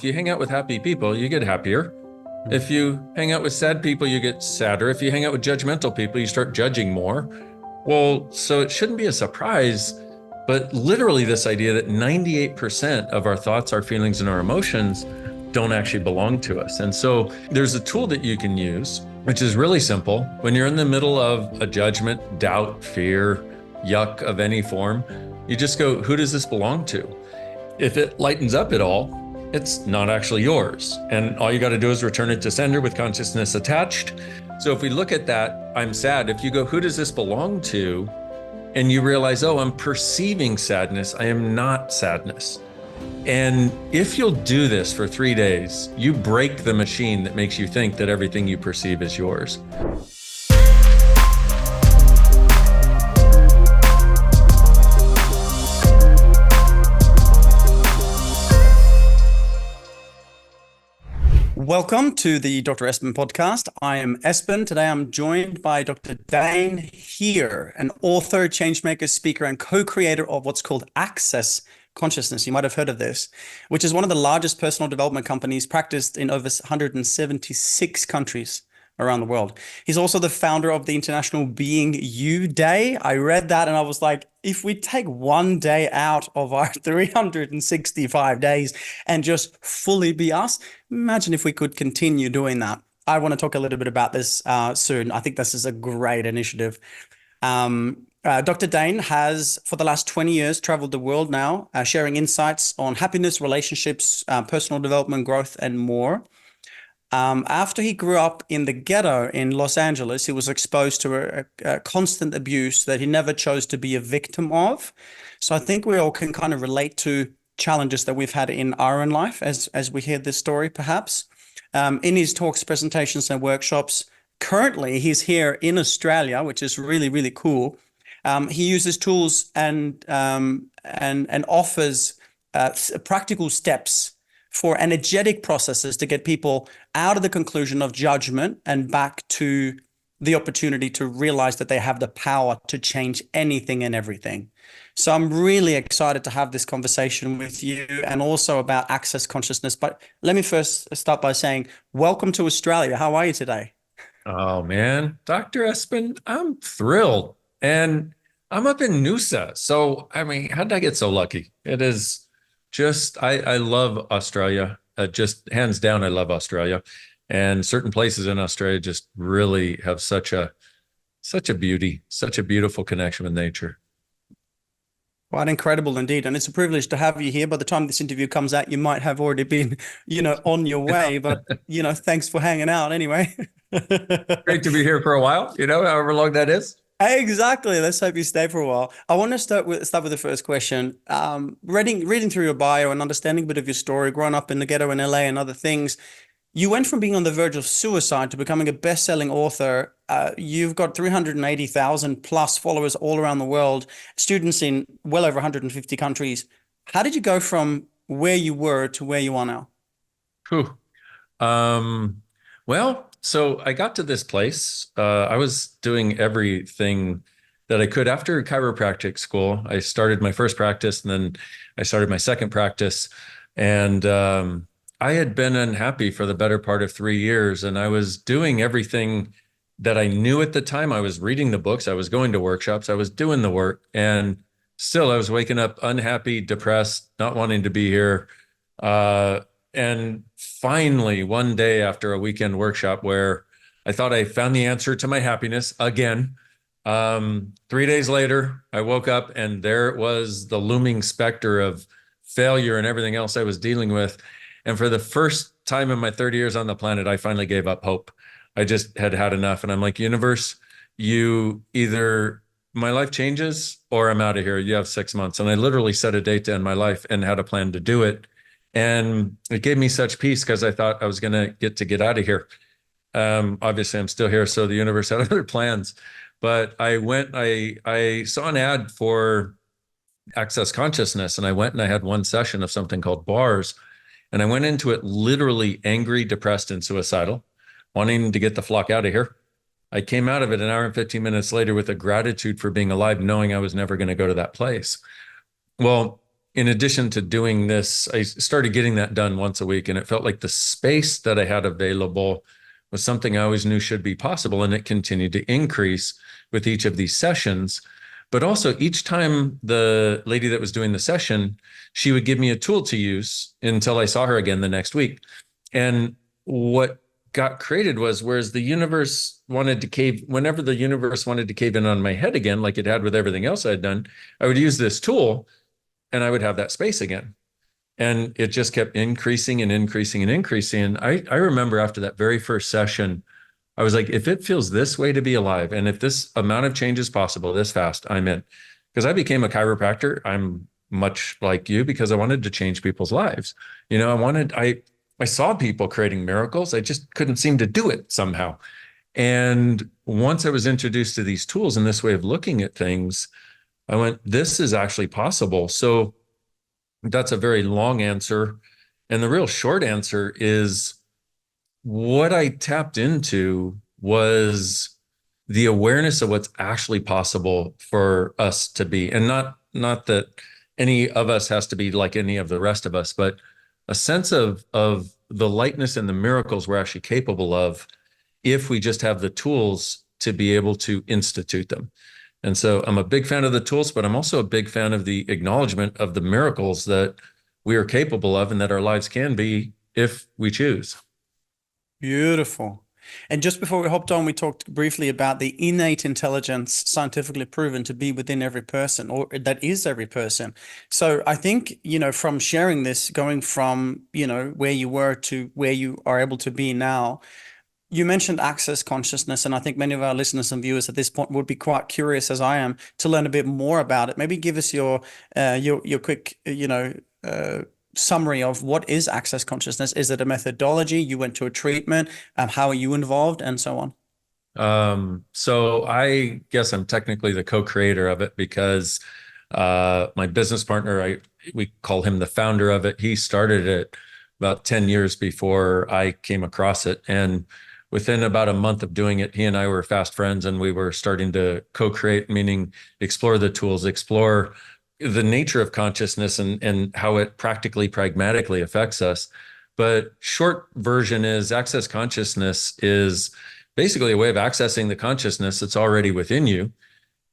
If you hang out with happy people, you get happier. If you hang out with sad people, you get sadder. If you hang out with judgmental people, you start judging more. Well, so it shouldn't be a surprise, but literally this idea that 98% of our thoughts, our feelings, and our emotions don't actually belong to us. And so there's a tool that you can use, which is really simple. When you're in the middle of a judgment, doubt, fear, yuck of any form, you just go, who does this belong to? If it lightens up at all, it's not actually yours. And all you got to do is return it to sender with consciousness attached. So if we look at that, I'm sad. If you go, who does this belong to? And you realize, oh, I'm perceiving sadness. I am not sadness. And if you'll do this for 3 days, you break the machine that makes you think that everything you perceive is yours. Welcome to the Dr. Espen podcast. I am Espen. Today I'm joined by Dr. Dain Heer, an author, changemaker, speaker, and co-creator of what's called Access Consciousness. You might have heard of this, which is one of the largest personal development companies practiced in over 176 countries around the world. He's also the founder of the International Being You Day. I read that and I was like, if we take one day out of our 365 days and just fully be us, imagine if we could continue doing that. I want to talk a little bit about this soon. I think this is a great initiative. Dr. Dane has, for the last 20 years, traveled the world now, sharing insights on happiness, relationships, personal development, growth, and more. After he grew up in the ghetto in Los Angeles, he was exposed to a constant abuse that he never chose to be a victim of. So I think we all can kind of relate to challenges that we've had in our own life as we hear this story, perhaps. In his talks, presentations, and workshops, currently he's here in Australia, which is really, really cool. He uses tools and offers practical steps for energetic processes to get people out of the conclusion of judgment and back to the opportunity to realize that they have the power to change anything and everything. So I'm really excited to have this conversation with you and also about access consciousness. But let me first start by saying, welcome to Australia. How are you today? Oh man, Dr. Espen, I'm thrilled. And I'm up in Noosa. So, I mean, how did I get so lucky? It is just, I love Australia. Just hands down, I love Australia. And certain places in Australia just really have such a beauty, such a beautiful connection with nature. Quite incredible indeed. And it's a privilege to have you here. By the time this interview comes out, you might have already been, on your way. But, thanks for hanging out anyway. Great to be here for a while, however long that is. Exactly. Let's hope you stay for a while. I want to start with the first question. Reading through your bio and understanding a bit of your story, growing up in the ghetto in LA and other things, you went from being on the verge of suicide to becoming a best-selling author. You've got 380,000 plus followers all around the world, students in well over 150 countries. How did you go from where you were to where you are now? Whew. Well, so I got to this place. I was doing everything that I could. After chiropractic school, I started my first practice and then I started my second practice. And I had been unhappy for the better part of 3 years. And I was doing everything that I knew at the time. I was reading the books. I was going to workshops. I was doing the work. And still, I was waking up unhappy, depressed, not wanting to be here. And finally, one day after a weekend workshop where I thought I found the answer to my happiness again, 3 days later, I woke up and there it was, the looming specter of failure and everything else I was dealing with. And for the first time in my 30 years on the planet, I finally gave up hope. I just had had enough. And I'm like, universe, you either my life changes or I'm out of here. You have 6 months. And I literally set a date to end my life and had a plan to do it. And it gave me such peace because I thought I was going to get out of here. Obviously, I'm still here, so the universe had other plans. But I saw an ad for Access Consciousness, and I went and I had one session of something called bars. And I went into it literally angry, depressed, and suicidal, wanting to get the flock out of here. I came out of it an hour and 15 minutes later with a gratitude for being alive, knowing I was never going to go to that place. Well, in addition to doing this, I started getting that done once a week, and it felt like the space that I had available was something I always knew should be possible, and it continued to increase with each of these sessions. But also each time the lady that was doing the session, she would give me a tool to use until I saw her again the next week. And what got created was, whereas the universe wanted to cave, whenever the universe wanted to cave in on my head again, like it had with everything else I had done, I would use this tool and I would have that space again. And it just kept increasing and increasing and increasing. And I remember after that very first session, I was like, if it feels this way to be alive, and if this amount of change is possible this fast, I'm in. Because I became a chiropractor. I'm much like you because I wanted to change people's lives. You know, I saw people creating miracles. I just couldn't seem to do it somehow. And once I was introduced to these tools and this way of looking at things, I went, this is actually possible. So that's a very long answer. And the real short answer is, what I tapped into was the awareness of what's actually possible for us to be. And not that any of us has to be like any of the rest of us, but a sense of the lightness and the miracles we're actually capable of if we just have the tools to be able to institute them. And so I'm a big fan of the tools, but I'm also a big fan of the acknowledgement of the miracles that we are capable of and that our lives can be if we choose. Beautiful. And just before we hopped on, we talked briefly about the innate intelligence scientifically proven to be within every person, or that is every person. So I think, you know, from sharing this, going from, you know, where you were to where you are able to be now, you mentioned access consciousness, and I think many of our listeners and viewers at this point would be quite curious, as I am, to learn a bit more about it. Maybe give us your quick, summary of what is access consciousness. Is it a methodology? You went to a treatment? How are you involved, and so on? So I guess I'm technically the co-creator of it because my business partner, we call him the founder of it. He started it about 10 years before I came across it. And within about a month of doing it, he and I were fast friends, and we were starting to co-create, meaning explore the tools, explore the nature of consciousness and how it practically, pragmatically affects us. But short version is, access consciousness is basically a way of accessing the consciousness that's already within you,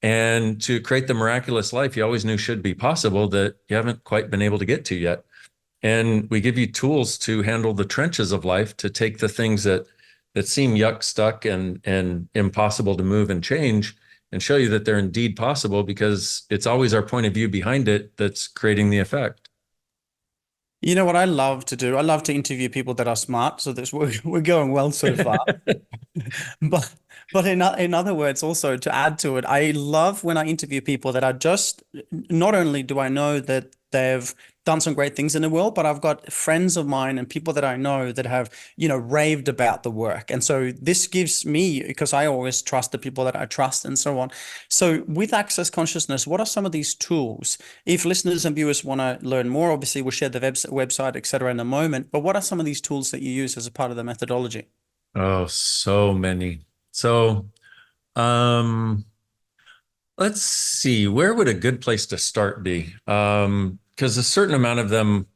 and to create the miraculous life you always knew should be possible that you haven't quite been able to get to yet. And we give you tools to handle the trenches of life, to take the things that seem yuck, stuck, and impossible to move and change, and show you that they're indeed possible, because it's always our point of view behind it that's creating the effect. You know what I love to do? I love to interview people that are smart. So this we're going well so far. But in other words, also to add to it, I love when I interview people that are just, not only do I know that they've done some great things in the world, but I've got friends of mine and people that I know that have, you know, raved about the work. And so this gives me, because I always trust the people that I trust and so on. So with access consciousness, what are some of these tools? If listeners and viewers want to learn more, obviously we'll share the website, etc. in a moment, but what are some of these tools that you use as a part of the methodology? Oh, so many. So, let's see, where would a good place to start be? Because a certain amount of them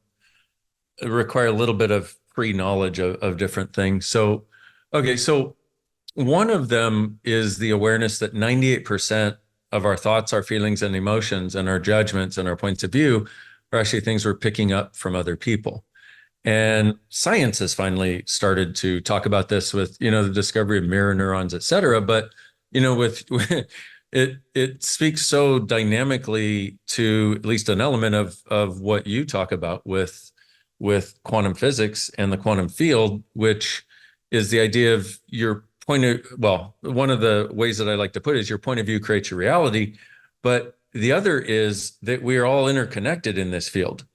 require a little bit of pre-knowledge of different things. So, okay, so one of them is the awareness that 98% of our thoughts, our feelings and emotions and our judgments and our points of view are actually things we're picking up from other people. And science has finally started to talk about this with, you know, the discovery of mirror neurons, et cetera. But, you know, with it speaks so dynamically to at least an element of what you talk about with quantum physics and the quantum field, which is the idea of your point of, well, one of the ways that I like to put it is your point of view creates your reality. But the other is that we are all interconnected in this field.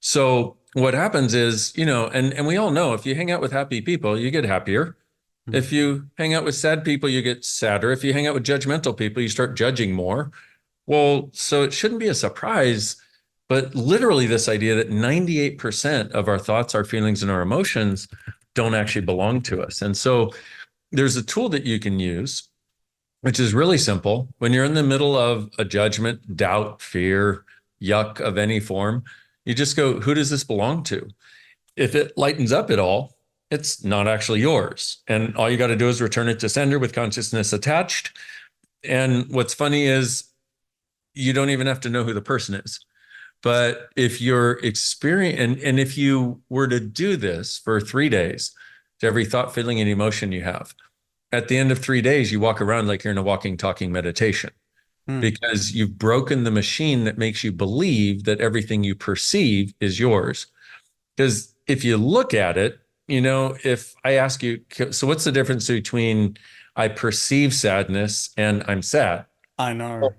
So what happens is, you know, and we all know, if you hang out with happy people, you get happier. If you hang out with sad people, you get sadder. If you hang out with judgmental people, you start judging more. Well, so it shouldn't be a surprise, but literally this idea that 98% of our thoughts, our feelings, and our emotions don't actually belong to us. And so there's a tool that you can use, which is really simple. When you're in the middle of a judgment, doubt, fear, yuck of any form, you just go, who does this belong to? If it lightens up at all, it's not actually yours. And all you got to do is return it to sender with consciousness attached. And what's funny is you don't even have to know who the person is. But if you're and if you were to do this for 3 days, to every thought, feeling, and emotion you have, at the end of 3 days, you walk around like you're in a walking, talking meditation because you've broken the machine that makes you believe that everything you perceive is yours. Because if you look at it, if I ask you, so what's the difference between I perceive sadness and I'm sad? I know.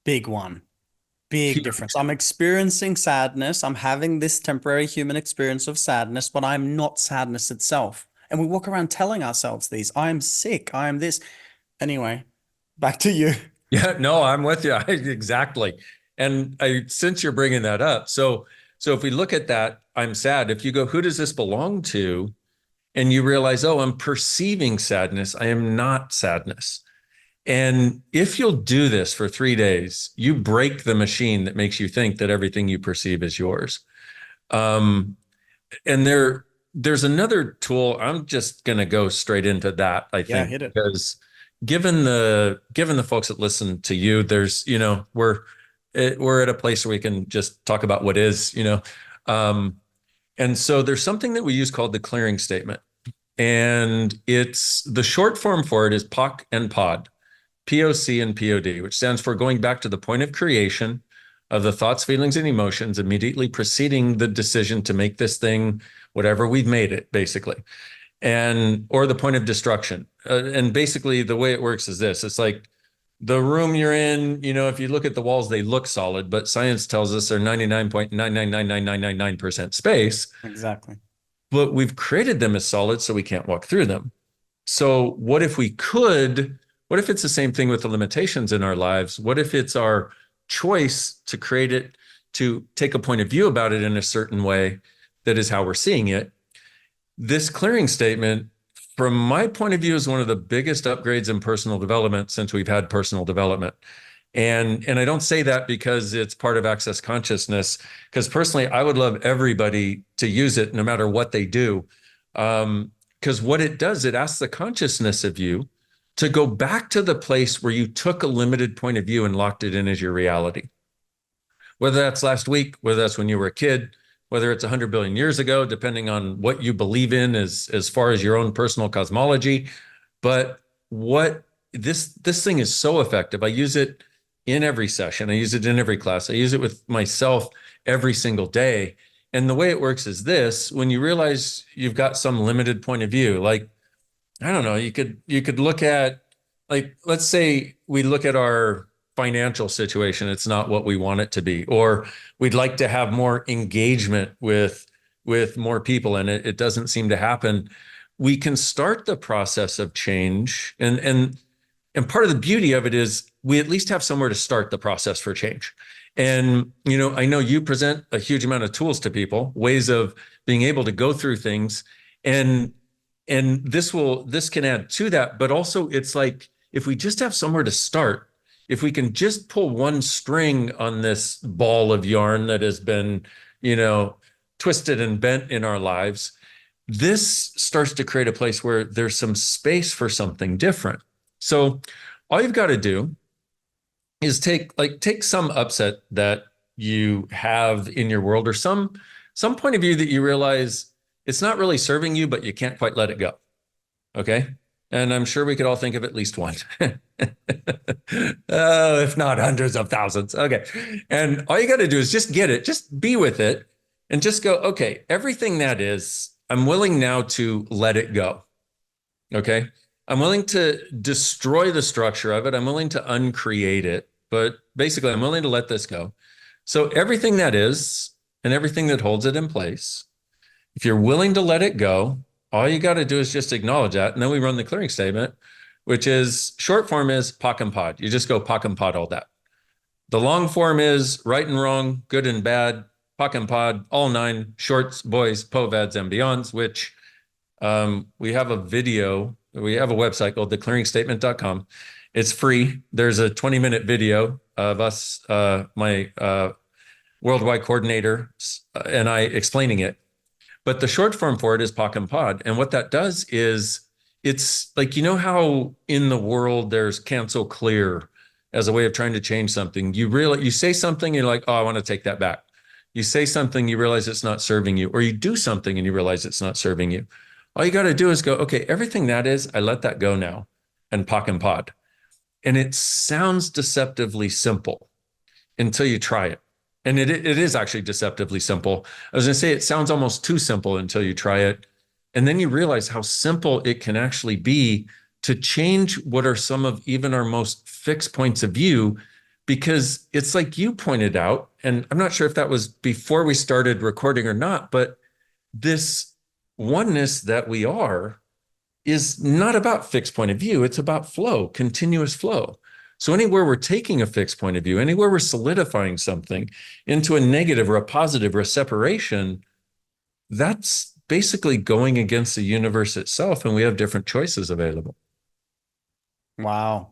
Big one. Big difference. I'm experiencing sadness. I'm having this temporary human experience of sadness, but I'm not sadness itself. And we walk around telling ourselves these. I'm sick. I am this. Anyway, back to you. Yeah, no, I'm with you. Exactly. And since you're bringing that up, so if we look at that, I'm sad. If you go, who does this belong to? And you realize, oh, I'm perceiving sadness. I am not sadness. And if you'll do this for 3 days, you break the machine that makes you think that everything you perceive is yours. And there's another tool. I'm just going to go straight into that, I think, hit it. because given the folks that listen to you, there's, we're at a place where we can just talk about what is, and so there's something that we use called the clearing statement. And it's the short form for it is POC and POD. POC and POD, which stands for going back to the point of creation of the thoughts, feelings, and emotions immediately preceding the decision to make this thing whatever we've made it, basically, or the point of destruction. And basically the way it works is this. It's like the room you're in, if you look at the walls, they look solid, but science tells us they're 99.9999999% space. Exactly. But we've created them as solid so we can't walk through them. So what if it's the same thing with the limitations in our lives? What if it's our choice to create it, to take a point of view about it in a certain way that is how we're seeing it? This clearing statement, from my point of view, is one of the biggest upgrades in personal development since we've had personal development. And I don't say that because it's part of Access Consciousness, because personally, I would love everybody to use it no matter what they do. Because what it does, it asks the consciousness of you to go back to the place where you took a limited point of view and locked it in as your reality. Whether that's last week, whether that's when you were a kid, whether it's 100 billion years ago, depending on what you believe in as far as your own personal cosmology. But what this thing is so effective. I use it in every session. I use it in every class. I use it with myself every single day. And the way it works is this: when you realize you've got some limited point of view, like, I don't know, you could look at, like, let's say we look at our financial situation. It's not what we want it to be, or we'd like to have more engagement with more people, and it doesn't seem to happen. We can start the process of change. And part of the beauty of it is we at least have somewhere to start the process for change. And, I know you present a huge amount of tools to people, ways of being able to go through things. And this can add to that, but also it's like, if we just have somewhere to start, if we can just pull one string on this ball of yarn that has been, twisted and bent in our lives, this starts to create a place where there's some space for something different. So all you've got to do is take some upset that you have in your world, or some point of view that you realize it's not really serving you, but you can't quite let it go. Okay. And I'm sure we could all think of at least one, if not hundreds of thousands. Okay. And all you got to do is just get it, just be with it, and just go, okay, everything that is, I'm willing now to let it go. Okay. I'm willing to destroy the structure of it. I'm willing to uncreate it, but basically I'm willing to let this go. So everything that is and everything that holds it in place, if you're willing to let it go, all you got to do is just acknowledge that. And then we run the clearing statement, which is, short form is POC and POD. You just go POC and POD all that. The long form is right and wrong, good and bad, POC and POD, all 9, shorts, boys, POVADs, and beyonds, which we have a video. We have a website called theclearingstatement.com. It's free. There's a 20-minute video of us, my worldwide coordinator, and I explaining it. But the short form for it is POC and POD. And what that does is it's like, you know how in the world there's cancel clear as a way of trying to change something. You say something, you're like, oh, I want to take that back. You say something, you realize it's not serving you, or you do something and you realize it's not serving you. All you got to do is go, okay, everything that is, I let that go now, and POC and POD. And it sounds deceptively simple until you try it. And it is actually deceptively simple. I was going to say it sounds almost too simple until you try it. And then you realize how simple it can actually be to change what are some of even our most fixed points of view, because it's like you pointed out, and I'm not sure if that was before we started recording or not, but this oneness that we are is not about fixed point of view. It's about flow, continuous flow. So anywhere we're taking a fixed point of view, anywhere we're solidifying something into a negative or a positive or a separation, that's basically going against the universe itself, and we have different choices available. Wow.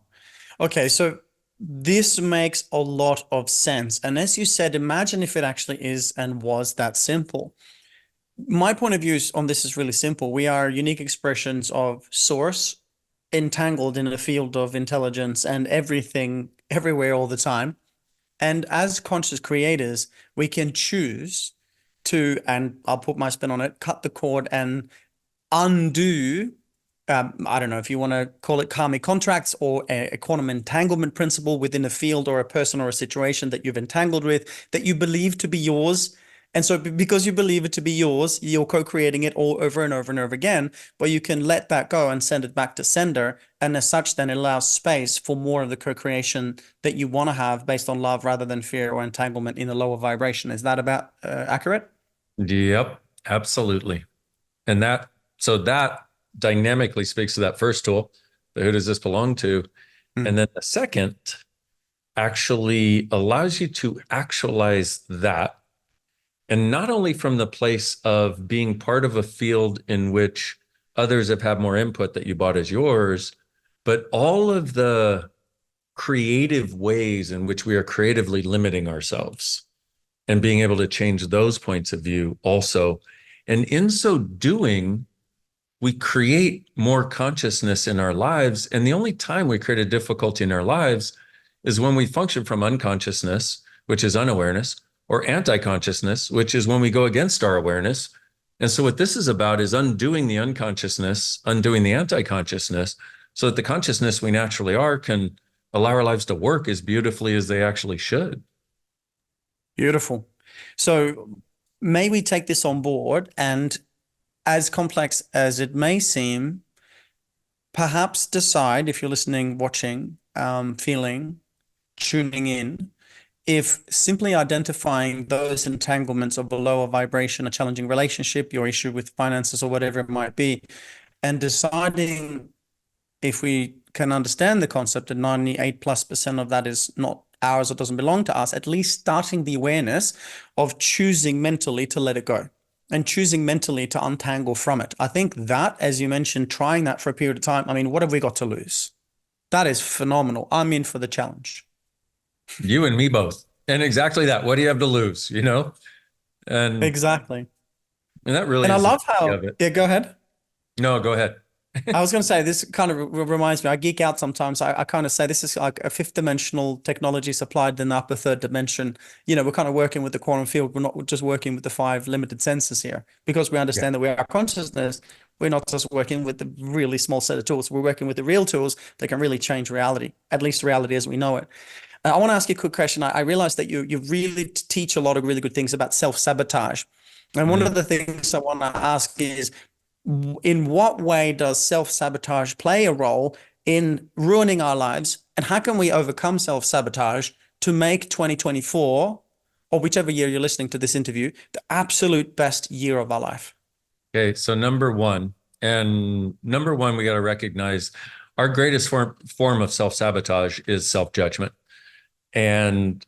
Okay, so this makes a lot of sense. And as you said, imagine if it actually is and was that simple. My point of view on this is really simple. We are unique expressions of source, entangled in a field of intelligence and everything, everywhere, all the time. And as conscious creators, we can choose to, and I'll put my spin on it, cut the cord and undo, I don't know if you want to call it karmic contracts or a quantum entanglement principle within a field or a person or a situation that you've entangled with, that you believe to be yours. And so because you believe it to be yours, you're co-creating it all over and over and over again, but you can let that go and send it back to sender. And as such, then it allows space for more of the co-creation that you want to have based on love rather than fear or entanglement in a lower vibration. Is that about accurate? Yep, absolutely. And that dynamically speaks to that first tool, the who does this belong to? And then the second actually allows you to actualize that. And not only from the place of being part of a field in which others have had more input that you bought as yours, but all of the creative ways in which we are creatively limiting ourselves and being able to change those points of view also. And in so doing, we create more consciousness in our lives. And the only time we create a difficulty in our lives is when we function from unconsciousness, which is unawareness, or anti-consciousness, which is when we go against our awareness. And so what this is about is undoing the unconsciousness, undoing the anti-consciousness, so that the consciousness we naturally are can allow our lives to work as beautifully as they actually should. Beautiful. So may we take this on board, and as complex as it may seem, perhaps decide, if you're listening, watching, feeling, tuning in, if simply identifying those entanglements of a lower vibration, a challenging relationship, your issue with finances or whatever it might be, and deciding if we can understand the concept that 98+% of that is not ours or doesn't belong to us, at least starting the awareness of choosing mentally to let it go and choosing mentally to untangle from it. I think that, as you mentioned, trying that for a period of time, I mean, what have we got to lose? That is phenomenal. I'm in for the challenge. You and me both. And exactly that. What do you have to lose, you know? And exactly. And that really and is I love how, yeah, go ahead. No, go ahead. I was going to say, this kind of reminds me, I geek out sometimes. I kind of say this is like a fifth dimensional technology supplied in the upper third dimension. You know, we're kind of working with the quantum field. We're not just working with the 5 limited senses here, because we understand that we are consciousness. We're not just working with the really small set of tools. We're working with the real tools that can really change reality, at least reality as we know it. I want to ask you a quick question. I realized that you really teach a lot of really good things about self-sabotage. And one of the things I want to ask is, in what way does self-sabotage play a role in ruining our lives? And how can we overcome self-sabotage to make 2024, or whichever year you're listening to this interview, the absolute best year of our life? Okay, so number one, we got to recognize our greatest form of self-sabotage is self-judgment. And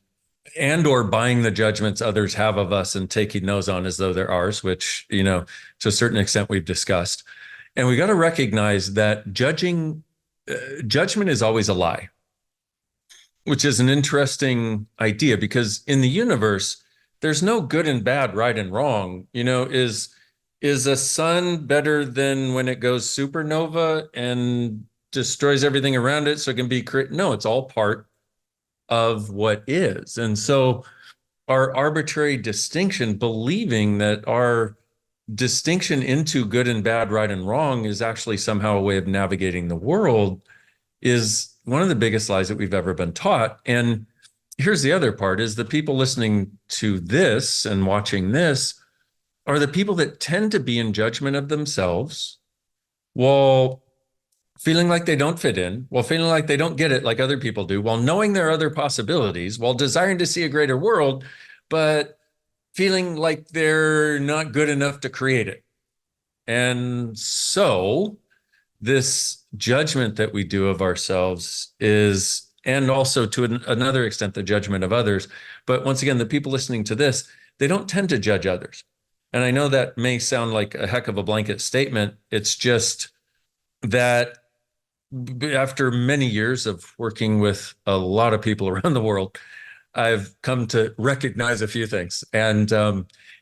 or buying the judgments others have of us and taking those on as though they're ours, which, you know, to a certain extent we've discussed. And we got to recognize that judging judgment is always a lie, which is an interesting idea because in the universe, there's no good and bad, right and wrong. Is a sun better than when it goes supernova and destroys everything around it so it can be created? No, it's all part of what is. And so our arbitrary distinction, believing that our distinction into good and bad, right and wrong is actually somehow a way of navigating the world, is one of the biggest lies that we've ever been taught. And here's the other part is the people listening to this and watching this are the people that tend to be in judgment of themselves while feeling like they don't fit in, while feeling like they don't get it like other people do, while knowing there are other possibilities, while desiring to see a greater world, but feeling like they're not good enough to create it. And so this judgment that we do of ourselves is, and also to another extent, the judgment of others. But once again, the people listening to this, they don't tend to judge others. And I know that may sound like a heck of a blanket statement. It's just that after many years of working with a lot of people around the world, I've come to recognize a few things. And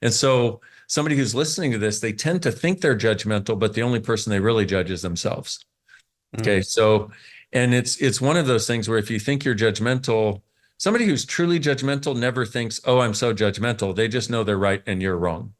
so somebody who's listening to this, they tend to think they're judgmental, but the only person they really judge is themselves. Okay. So, and it's one of those things where if you think you're judgmental, somebody who's truly judgmental never thinks, oh, I'm so judgmental. They just know they're right and you're wrong.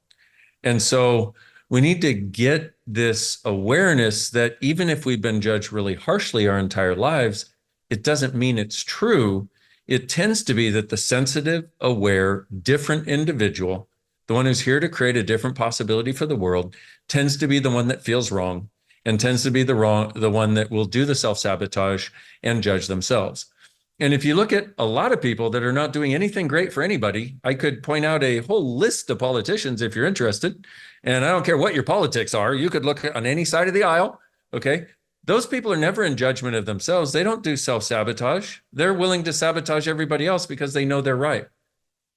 And so we need to get this awareness that even if we've been judged really harshly our entire lives, it doesn't mean it's true. It tends to be that the sensitive, aware, different individual, the one who's here to create a different possibility for the world, tends to be the one that feels wrong and tends to be the one that will do the self-sabotage and judge themselves. And if you look at a lot of people that are not doing anything great for anybody, I could point out a whole list of politicians if you're interested. And I don't care what your politics are. You could look on any side of the aisle. Okay. Those people are never in judgment of themselves. They don't do self-sabotage. They're willing to sabotage everybody else because they know they're right.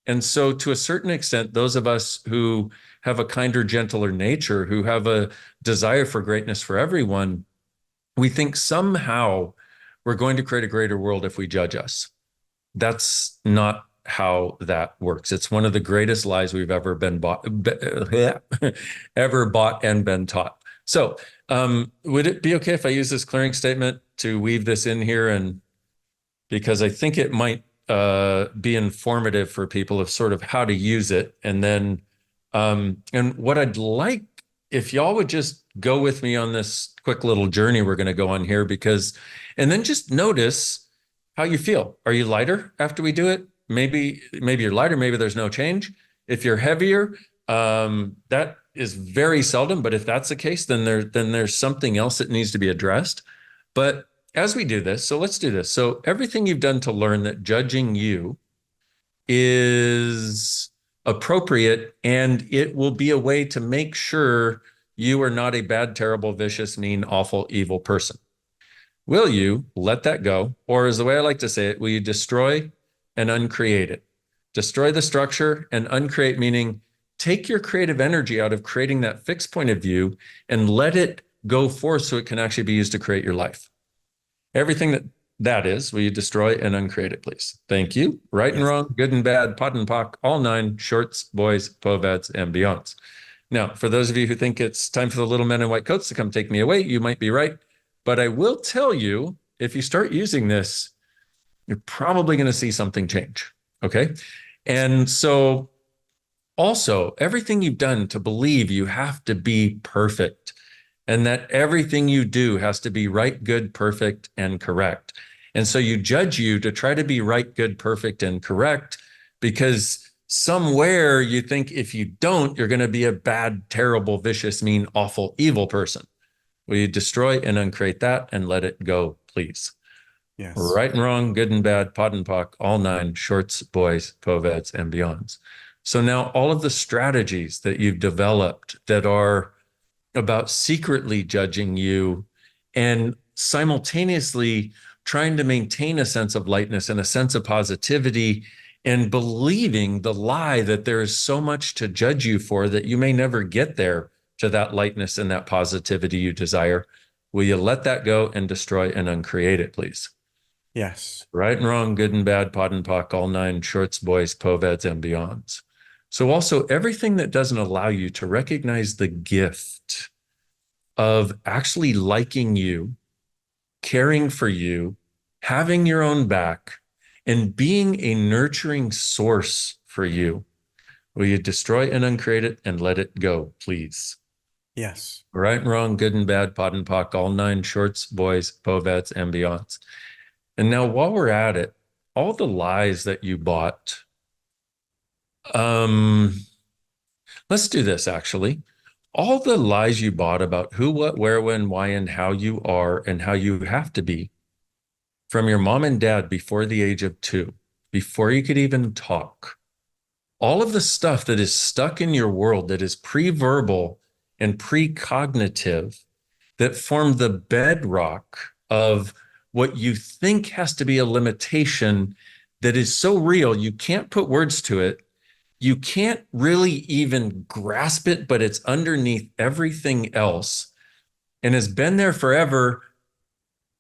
And so to a certain extent, those of us who have a kinder, gentler nature, who have a desire for greatness for everyone, we think somehow we're going to create a greater world if we judge us. That's not how that works. It's one of the greatest lies we've ever been ever bought and been taught. So would it be okay if I use this clearing statement to weave this in here? And because I think it might be informative for people of sort of how to use it. And then, and what I'd like, if y'all would just go with me on this quick little journey we're going to go on here, and then just notice how you feel. Are you lighter after we do it? Maybe you're lighter, maybe there's no change. If you're heavier, that is very seldom, but if that's the case, then there's something else that needs to be addressed. But as we do this, so let's do this. So everything you've done to learn that judging you is appropriate, and it will be a way to make sure you are not a bad, terrible, vicious, mean, awful, evil person. Will you let that go? Or is the way I like to say it, will you destroy and uncreate it? Destroy the structure and uncreate, meaning take your creative energy out of creating that fixed point of view and let it go forth so it can actually be used to create your life. Everything that is, will you destroy and uncreate it, please? Thank you. Right and wrong, good and bad, pot and pock, all nine, shorts, boys, poveds, and beyonds. Now, for those of you who think it's time for the little men in white coats to come take me away, you might be right. But I will tell you, if you start using this, you're probably going to see something change. Okay. And so also, everything you've done to believe you have to be perfect and that everything you do has to be right, good, perfect, and correct. And so you judge you to try to be right, good, perfect, and correct because somewhere you think if you don't, you're going to be a bad, terrible, vicious, mean, awful, evil person. Will you destroy and uncreate that and let it go, please? Yes. Right and wrong, good and bad, pot and pock, all nine, shorts, boys, poveds, and beyonds. So now all of the strategies that you've developed that are about secretly judging you and simultaneously trying to maintain a sense of lightness and a sense of positivity and believing the lie that there is so much to judge you for that you may never get there to that lightness and that positivity you desire. Will you let that go and destroy and uncreate it, please? Yes. Right and wrong, good and bad, pod and pock, all nine, shorts, boys, poveds, and beyonds. So also everything that doesn't allow you to recognize the gift of actually liking you, caring for you, having your own back, and being a nurturing source for you. Will you destroy and uncreate it and let it go, please? Yes. Right and wrong, good and bad, pod and pock, all nine, shorts, boys, poveds, and beyonds. And now while we're at it, all the lies that you bought, let's do this actually. All the lies you bought about who, what, where, when, why, and how you are and how you have to be from your mom and dad before the age of 2, before you could even talk, all of the stuff that is stuck in your world that is pre-verbal and precognitive that form the bedrock of what you think has to be a limitation that is so real, you can't put words to it. You can't really even grasp it, but it's underneath everything else and has been there forever,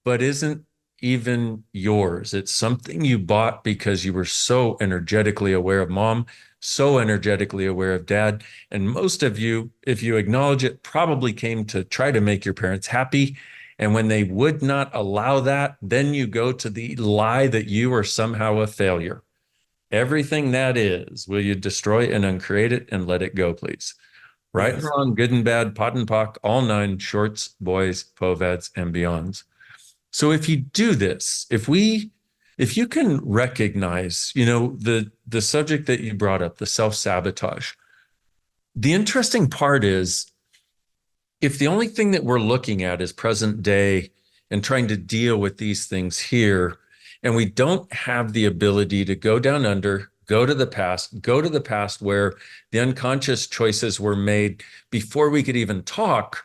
but isn't even yours. It's something you bought because you were so energetically aware of mom, so energetically aware of dad. And most of you, if you acknowledge it, probably came to try to make your parents happy. And when they would not allow that, then you go to the lie that you are somehow a failure. Everything that is, will you destroy and uncreate it and let it go, please? Right and Yes. wrong, good and bad, pod and pock, all nine, shorts, boys, poveds, and beyonds. So if you do this, if you can recognize, the subject that you brought up, the self-sabotage, the interesting part is if the only thing that we're looking at is present day and trying to deal with these things here, and we don't have the ability to go down under, go to the past where the unconscious choices were made before we could even talk,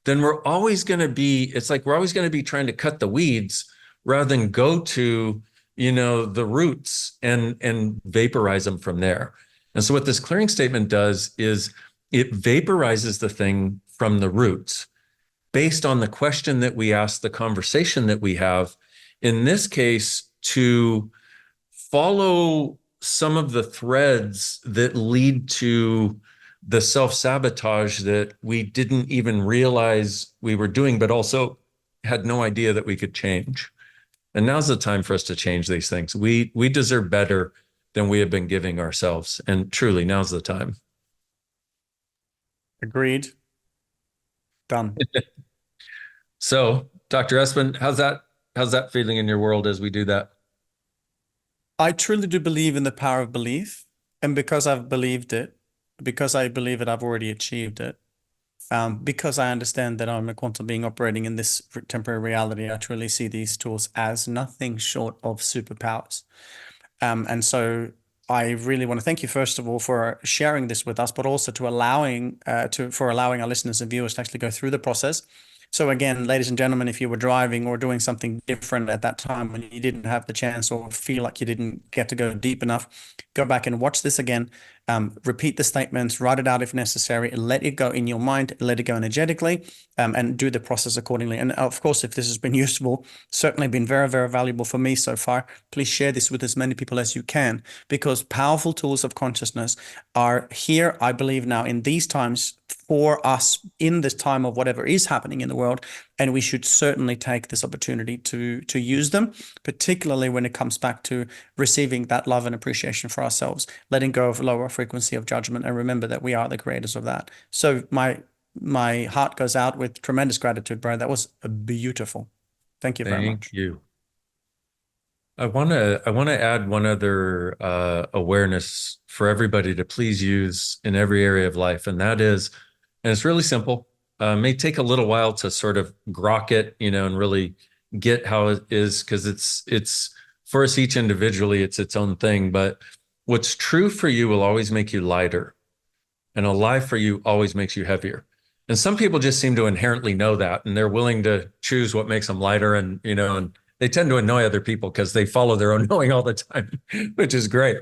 then we're always going to be, it's like we're always going to be trying to cut the weeds rather than go to, the roots and vaporize them from there. And so what this clearing statement does is it vaporizes the thing from the roots based on the question that we ask, the conversation that we have, in this case, to follow some of the threads that lead to the self-sabotage that we didn't even realize we were doing, but also had no idea that we could change. And now's the time for us to change these things. We deserve better than we have been giving ourselves. And truly, now's the time. Agreed. Done. So, Dr. Espen, how's that feeling in your world as we do that? I truly do believe in the power of belief. And because I've believed it, because I believe it, I've already achieved it. Because I understand that I'm a quantum being operating in this temporary reality, I truly see these tools as nothing short of superpowers. And so I really want to thank you, first of all, for sharing this with us, but also for allowing our listeners and viewers to actually go through the process. So again, ladies and gentlemen, if you were driving or doing something different at that time when you didn't have the chance or feel like you didn't get to go deep enough, go back and watch this again. Repeat the statements, write it out if necessary, let it go in your mind, let it go energetically, and do the process accordingly. And of course, if this has been useful, certainly been very, very valuable for me so far, please share this with as many people as you can, because powerful tools of consciousness are here, I believe now in these times for us in this time of whatever is happening in the world. And we should certainly take this opportunity to use them, particularly when it comes back to receiving that love and appreciation for ourselves, letting go of lower frequency of judgment, and remember that we are the creators of that. So my heart goes out with tremendous gratitude, Brian. That was beautiful. Thank you very much. Thank you. I want to add one other awareness for everybody to please use in every area of life, and that is, and it's really simple. May take a little while to sort of grok it, and really get how it is, because it's for us each individually, it's its own thing. But what's true for you will always make you lighter, and a lie for you always makes you heavier. And some people just seem to inherently know that, and they're willing to choose what makes them lighter, and and they tend to annoy other people because they follow their own knowing all the time, which is great.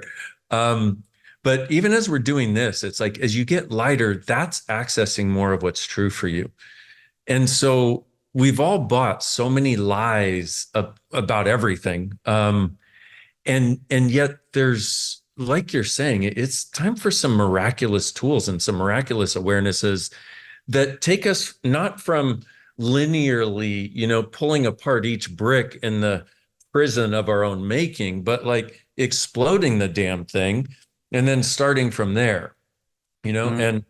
But even as we're doing this, it's like as you get lighter, that's accessing more of what's true for you. And so we've all bought so many lies about everything. And yet there's, like you're saying, it's time for some miraculous tools and some miraculous awarenesses that take us not from linearly, pulling apart each brick in the prison of our own making, but like exploding the damn thing and then starting from there, Mm. and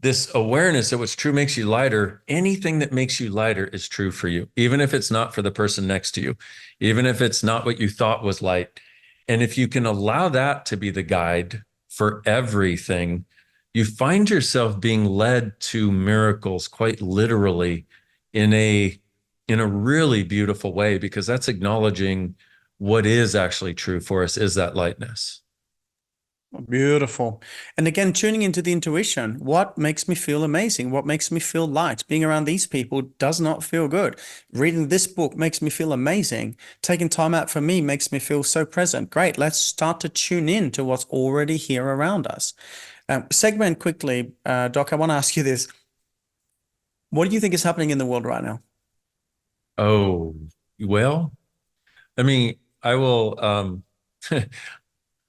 this awareness that what's true makes you lighter. Anything that makes you lighter is true for you, even if it's not for the person next to you, even if it's not what you thought was light. And if you can allow that to be the guide for everything, you find yourself being led to miracles quite literally in a really beautiful way, because that's acknowledging what is actually true for us is that lightness. Beautiful. And again, tuning into the intuition. What makes me feel amazing? What makes me feel light? Being around these people does not feel good. Reading this book makes me feel amazing. Taking time out for me makes me feel so present. Great. Let's start to tune in to what's already here around us. Segment quickly, Doc, I want to ask you this. What do you think is happening in the world right now? Oh, well, I mean, I will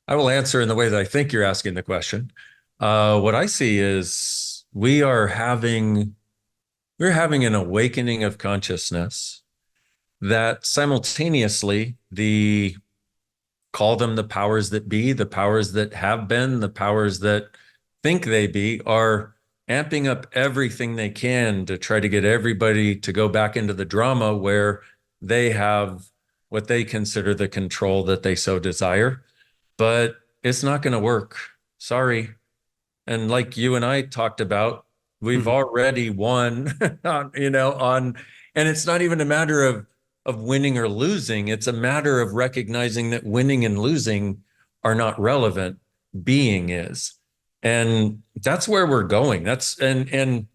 I will answer in the way that I think you're asking the question. What I see is we're having an awakening of consciousness that simultaneously call them the powers that be, the powers that have been, the powers that think they be, are amping up everything they can to try to get everybody to go back into the drama where they have what they consider the control that they so desire. But it's not going to work. Sorry. And like you and I talked about, we've already won and it's not even a matter of winning or losing. It's a matter of recognizing that winning and losing are not relevant. Being is. And that's where we're going. And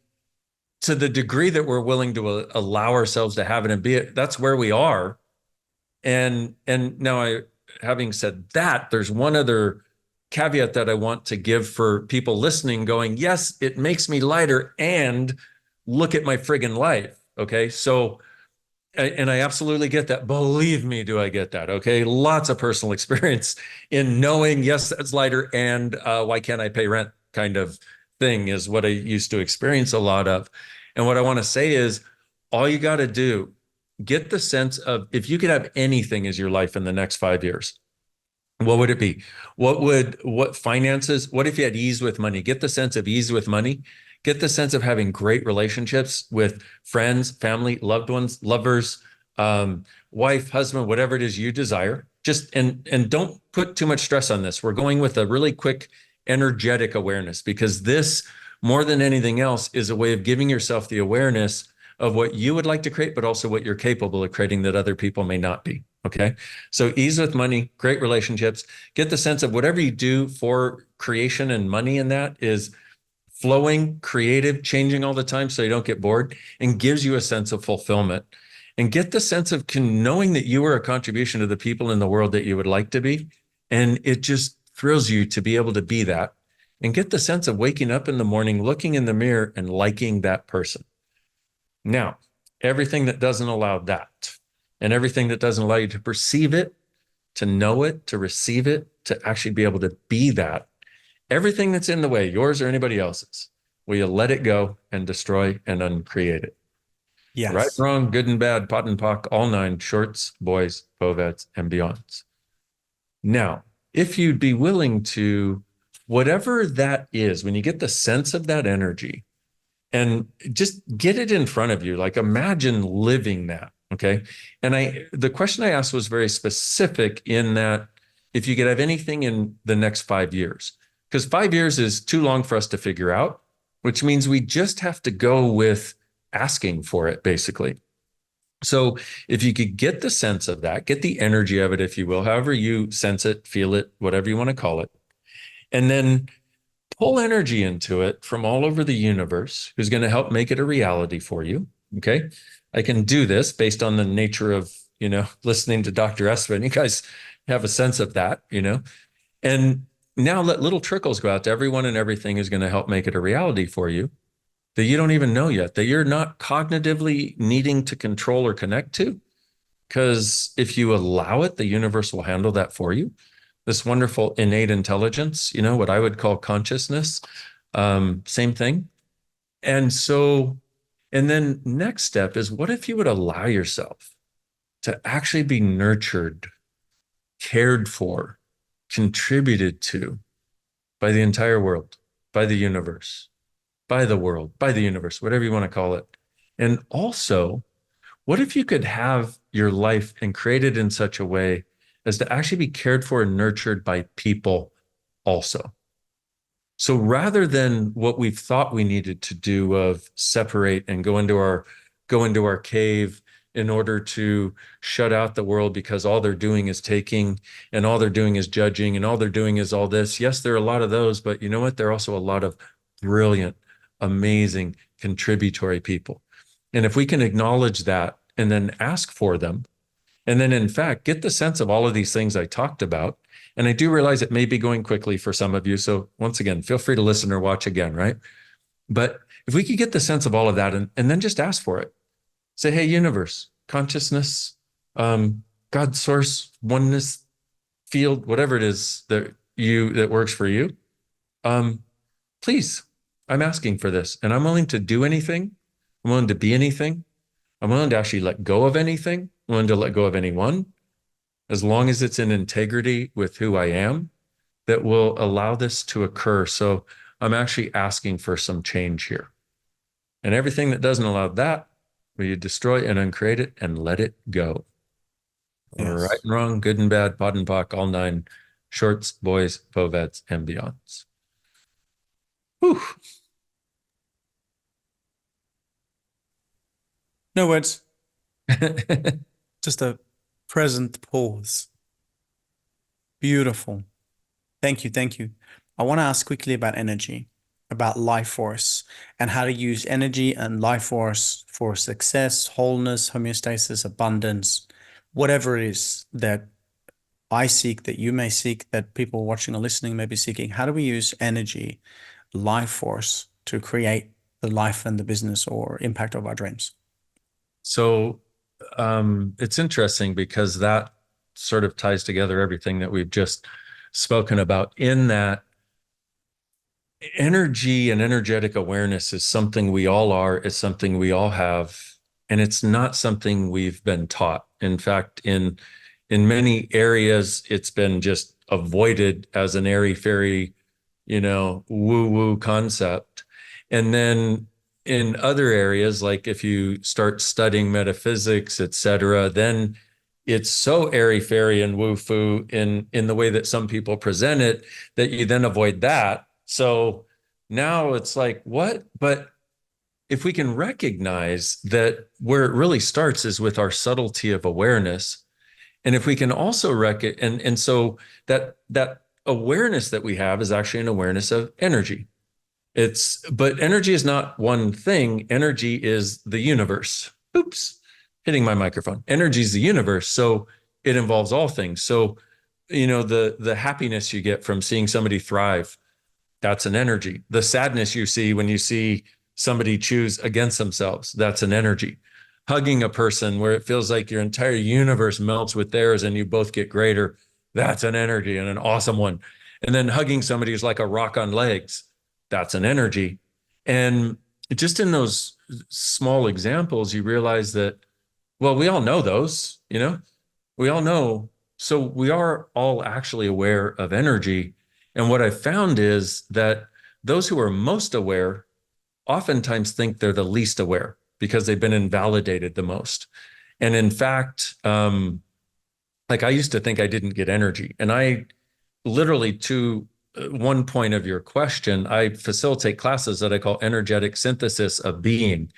to the degree that we're willing to allow ourselves to have it and be it, that's where we are. And now having said that, there's one other caveat that I want to give for people listening going, yes, it makes me lighter, and look at my friggin' life. Okay. So, and I absolutely get that. Believe me, do I get that? Okay. Lots of personal experience in knowing, yes, that's lighter. And why can't I pay rent kind of thing is what I used to experience a lot of. And what I want to say is all you got to do, get the sense of, if you could have anything as your life in the next 5 years, what would it be? What finances? What if you had ease with money? Get the sense of ease with money. Get the sense of having great relationships with friends, family, loved ones, lovers, wife, husband, whatever it is you desire. And don't put too much stress on this. We're going with a really quick, energetic awareness, because this, more than anything else, is a way of giving yourself the awareness of what you would like to create, but also what you're capable of creating that other people may not be. Okay. So ease with money, great relationships, get the sense of whatever you do for creation and money in that is flowing, creative, changing all the time so you don't get bored, and gives you a sense of fulfillment. And get the sense of knowing that you are a contribution to the people in the world that you would like to be. And it just thrills you to be able to be that. And get the sense of waking up in the morning, looking in the mirror and liking that person. Now, everything that doesn't allow that, and everything that doesn't allow you to perceive it, to know it, to receive it, to actually be able to be that, everything that's in the way, yours or anybody else's, will you let it go and destroy and uncreate it? Yes. Right, wrong, good and bad, pot and pock, all nine, shorts, boys, povets, and beyonds. Now, if you'd be willing to, whatever that is, when you get the sense of that energy, and just get it in front of you, like imagine living that. Okay. And the question I asked was very specific in that if you could have anything in the next 5 years, because 5 years is too long for us to figure out, which means we just have to go with asking for it, basically. So if you could get the sense of that, get the energy of it, if you will, however you sense it, feel it, whatever you want to call it, and then pull energy into it from all over the universe, who's going to help make it a reality for you. Okay. I can do this based on the nature of, listening to Dr. Espen. You guys have a sense of that, and now let little trickles go out to everyone and everything who's going to help make it a reality for you. that you don't even know yet, that you're not cognitively needing to control or connect to. Because if you allow it, the universe will handle that for you. This wonderful innate intelligence, what I would call consciousness, same thing. And so, and then next step is, what if you would allow yourself to actually be nurtured, cared for, contributed to by the entire world, by the universe, by the world, by the universe, whatever you want to call it. And also, what if you could have your life and create it in such a way as to actually be cared for and nurtured by people also? So rather than what we've thought we needed to do of separate and go into our cave in order to shut out the world because all they're doing is taking and all they're doing is judging and all they're doing is all this. Yes, there are a lot of those, but you know what? There are also a lot of brilliant, amazing, contributory people. And if we can acknowledge that and then ask for them, and then in fact, get the sense of all of these things I talked about. And I do realize it may be going quickly for some of you. So once again, feel free to listen or watch again, right? But if we could get the sense of all of that and then just ask for it. Say, hey, universe, consciousness, God, source, oneness, field, whatever it is that works for you. Please, I'm asking for this. And I'm willing to do anything. I'm willing to be anything. I'm willing to actually let go of anything. I'm willing to let go of anyone, as long as it's in integrity with who I am, that will allow this to occur. So I'm actually asking for some change here. And everything that doesn't allow that, will you destroy and uncreate it and let it go? Yes. Right and wrong, good and bad, pod and pock, all nine, shorts, boys, povets, and beyonds. Whew. No words. Just a present pause. Beautiful. Thank you. Thank you. I want to ask quickly about energy, about life force, and how to use energy and life force for success, wholeness, homeostasis, abundance, whatever it is that I seek, that you may seek, that people watching or listening may be seeking. How do we use energy, life force to create the life and the business or impact of our dreams? So it's interesting because that sort of ties together everything that we've just spoken about, in that energy and energetic awareness is something we all are, it's something we all have, and it's not something we've been taught. In fact, in many areas, it's been just avoided as an airy-fairy, woo-woo concept. And then in other areas, like if you start studying metaphysics, etc., then it's so airy-fairy and woo-foo in the way that some people present it, that you then avoid that. So now it's like, what? But if we can recognize that where it really starts is with our subtlety of awareness, and if we can also and so that awareness that we have is actually an awareness of energy. But energy is not one thing. Energy is the universe. Oops, hitting my microphone. Energy is the universe. So it involves all things. So, the happiness you get from seeing somebody thrive, that's an energy. The sadness you see when you see somebody choose against themselves, that's an energy. Hugging a person where it feels like your entire universe melts with theirs and you both get greater, that's an energy, and an awesome one. And then hugging somebody who's like a rock on legs, that's an energy. And just in those small examples, you realize that, well, we all know those, we all know. So we are all actually aware of energy. And what I found is that those who are most aware oftentimes think they're the least aware because they've been invalidated the most. And in fact, like I used to think I didn't get energy. And I literally, to one point of your question, I facilitate classes that I call energetic synthesis of being,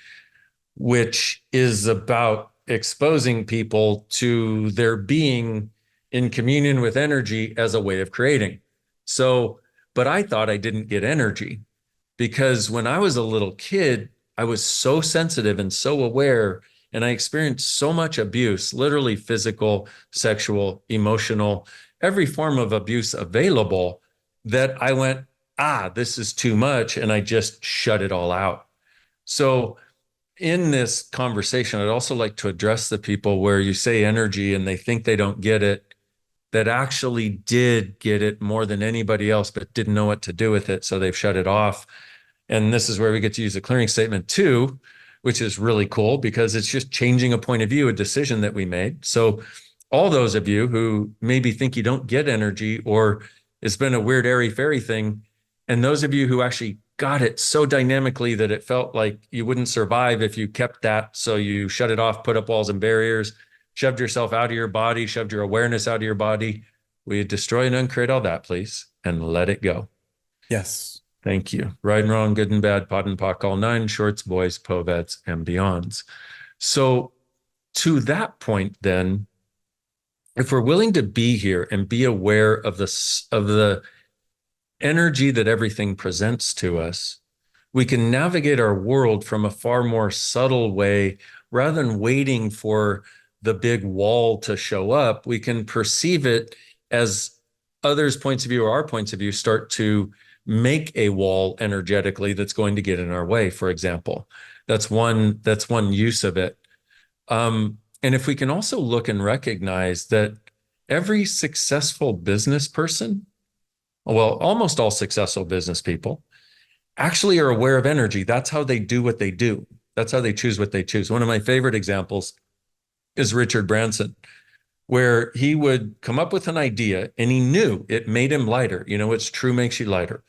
which is about exposing people to their being in communion with energy as a way of creating. So, but I thought I didn't get energy because when I was a little kid, I was so sensitive and so aware, and I experienced so much abuse, literally physical, sexual, emotional, every form of abuse available, that I went, this is too much. And I just shut it all out. So in this conversation, I'd also like to address the people where you say energy and they think they don't get it, that actually did get it more than anybody else, but didn't know what to do with it. So they've shut it off. And this is where we get to use a clearing statement too, which is really cool because it's just changing a point of view, a decision that we made. So all those of you who maybe think you don't get energy or it's been a weird airy fairy thing, and those of you who actually got it so dynamically that it felt like you wouldn't survive if you kept that. So you shut it off, put up walls and barriers, shoved yourself out of your body, shoved your awareness out of your body. Will you destroy and uncreate all that, please, and let it go? Yes. Thank you. Right and wrong, good and bad, pod and pock, all nine, shorts, boys, povets, and beyonds. So to that point, then, if we're willing to be here and be aware of the energy that everything presents to us, we can navigate our world from a far more subtle way. Rather than waiting for the big wall to show up, we can perceive it as others' points of view or our points of view start to make a wall energetically that's going to get in our way, for example. That's one use of it. And if we can also look and recognize that every successful business person, well, almost all successful business people actually are aware of energy. That's how they do what they do. That's how they choose what they choose. One of my favorite examples is Richard Branson, where he would come up with an idea and he knew it made him lighter. You know, it's true makes you lighter.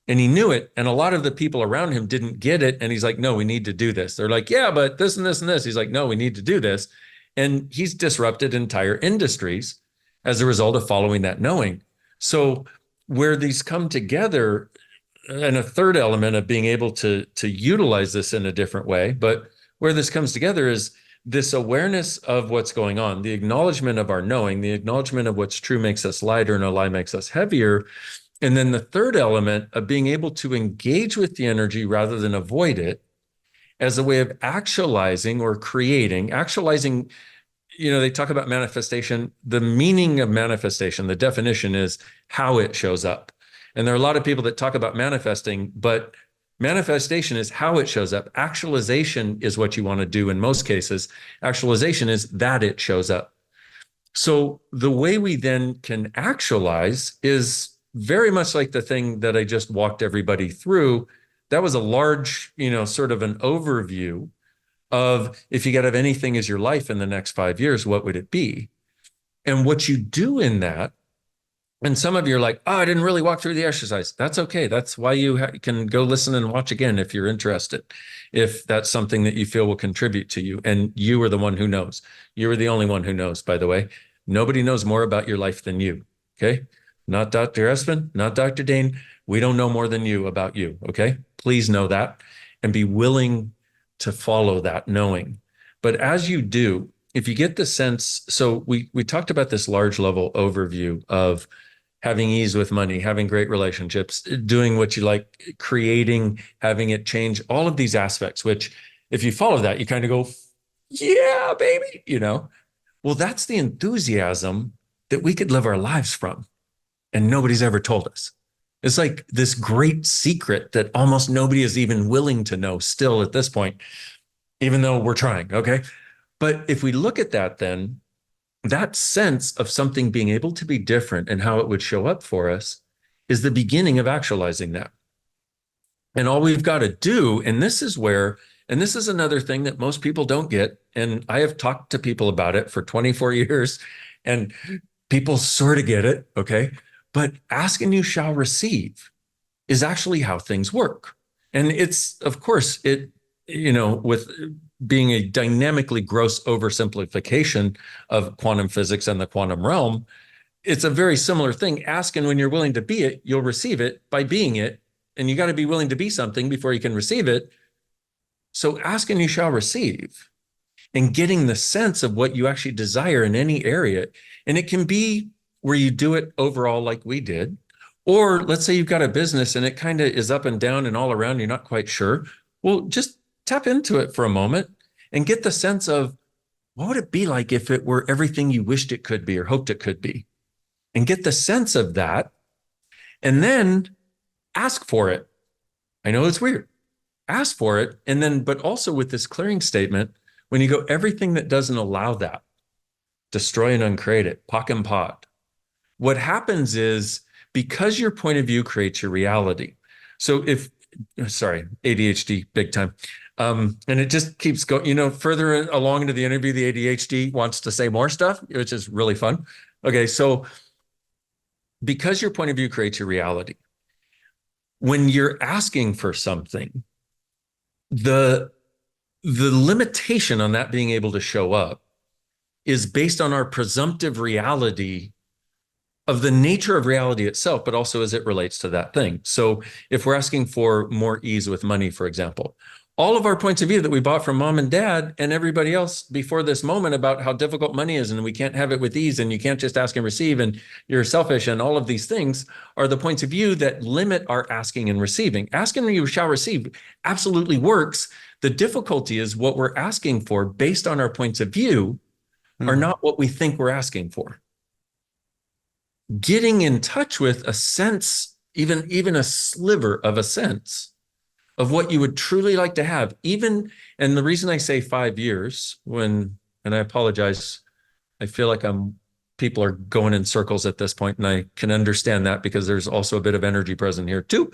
And he knew it. And a lot of the people around him didn't get it. And he's like, no, we need to do this. They're like, yeah, but this and this and this. He's like, no, we need to do this. And he's disrupted entire industries as a result of following that knowing. So where these come together, and a third element of being able to utilize this in a different way, but where this comes together is this awareness of what's going on, the acknowledgement of our knowing, the acknowledgement of what's true makes us lighter and a lie makes us heavier. And then the third element of being able to engage with the energy rather than avoid it as a way of actualizing or creating. Actualizing, you know, they talk about manifestation. The meaning of manifestation, the definition is how it shows up. And there are a lot of people that talk about manifesting, but manifestation is how it shows up. Actualization is what you want to do in most cases. Actualization is that it shows up. So the way we then can actualize is very much like the thing that I just walked everybody through. That was a large, you know, sort of an overview of if you could have anything as your life in the next 5 years, what would it be? And what you do in that, and some of you are like, oh, I didn't really walk through the exercise. That's okay. That's why you can go listen and watch again if you're interested, if that's something that you feel will contribute to you. And you are the one who knows. You are the only one who knows, by the way. Nobody knows more about your life than you, okay? Not Dr. Espen, not Dr. Dane. We don't know more than you about you, okay? Please know that and be willing to follow that knowing. But as you do, if you get the sense, so we talked about this large level overview of having ease with money, having great relationships, doing what you like, creating, having it change, all of these aspects, which if you follow that, you kind of go, yeah, baby, you know? Well, that's the enthusiasm that we could live our lives from. And nobody's ever told us. It's like this great secret that almost nobody is even willing to know still at this point, even though we're trying, okay? But if we look at that then, that sense of something being able to be different and how it would show up for us is the beginning of actualizing that. And all we've got to do, and this is where, and this is another thing that most people don't get, and I have talked to people about it for 24 years, and people sort of get it, okay? But ask and you shall receive is actually how things work. And it's, of course, it, you know, with being a dynamically gross oversimplification of quantum physics and the quantum realm, it's a very similar thing. Ask, and when you're willing to be it, you'll receive it by being it. And you got to be willing to be something before you can receive it. So ask and you shall receive. And getting the sense of what you actually desire in any area. And it can be where you do it overall like we did. Or let's say you've got a business and it kind of is up and down and all around, you're not quite sure. Well, just tap into it for a moment and get the sense of what would it be like if it were everything you wished it could be or hoped it could be? And get the sense of that and then ask for it. I know it's weird. ask for it. And then, but also with this clearing statement, when you go, everything that doesn't allow that, destroy and uncreate it, pock and pod. What happens is, because your point of view creates your reality. So sorry, ADHD big time. And it just keeps going, further along into the interview, the ADHD wants to say more stuff, which is really fun. Okay, so because your point of view creates your reality, when you're asking for something, the limitation on that being able to show up is based on our presumptive reality of the nature of reality itself, but also as it relates to that thing. So if we're asking for more ease with money, for example, all of our points of view that we bought from mom and dad and everybody else before this moment about how difficult money is and we can't have it with ease and you can't just ask and receive and you're selfish and all of these things are the points of view that limit our asking and receiving. Ask and you shall receive absolutely works. The difficulty is what we're asking for based on our points of view are not what we think we're asking for. Getting in touch with a sense, even a sliver of a sense of what you would truly like to have, and the reason I say 5 years and I apologize, I feel like people are going in circles at this point, and I can understand that because there's also a bit of energy present here too.